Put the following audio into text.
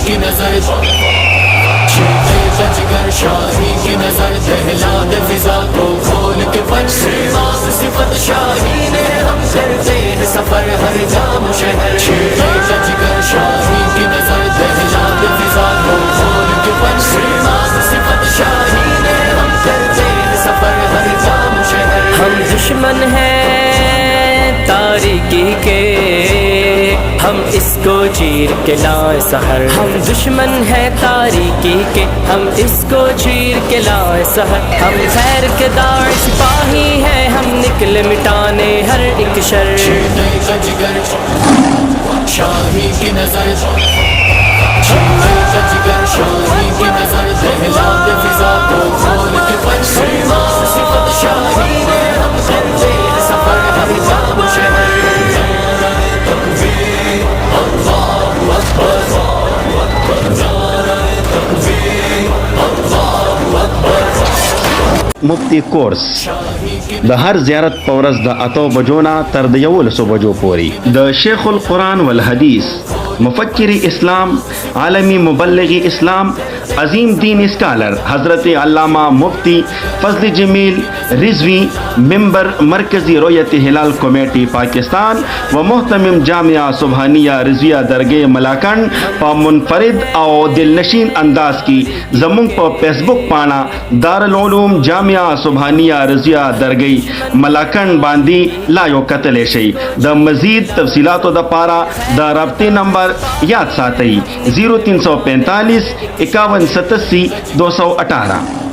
की नजर, चीते जजगर शाही की नजर, दहला दे फिजा को खोल के पर सिफत शाही ने हम करते हैं सफर हर जाम शहर, चीते जजगर शाही की नजर, दहला दे फिजा को खोल के पर सिफत शाही ने हम करते हैं सफर हर जाम शहर। हम दुश्मन हैं तारीकी के, हम इसको चीर के लाए सहर। हम दुश्मन हैं तारीकी के, हम इसको चीर के लाए सहर। हम खैर के दार सिपाही हैं, हम निकले मिटाने हर एक शर। चीते जजगर शाही की नजर, चीते जजगर शाही की नजर, दहला दे फिजा को खोल के पर सिफत शाही ने हम करते हैं सफर हर जाम शहर। मुफ्ती कोर्स द हर ज़ियारत पौरस द अतो बजोना तर द यवल सो बजो पोरी द शेखुल कुरान वल हदीस मुफक्किर इस्लाम आलमी मुबल्लिगी इस्लाम अजीम दीन स्कॉलर हज़रत अल्लामा मुफ्ती फजल जमील रिजवी मेंबर मरकज़ी रोयत हिलाल कमेटी पाकिस्तान व मोहतमिम जामिया सुबहानिया रिजविया दरगे मलाकंड प मुनफरिद और दिलनशीन अंदाज की जमुंग पर फेसबुक पाना दारुल उलूम जामिया सुबहानिया रिजविया दरगई मलाकंड बांदी लायो कतले शई द मजीद तफसीलात द पारा द रब्ते नंबर याद सातई 0345 5187 218।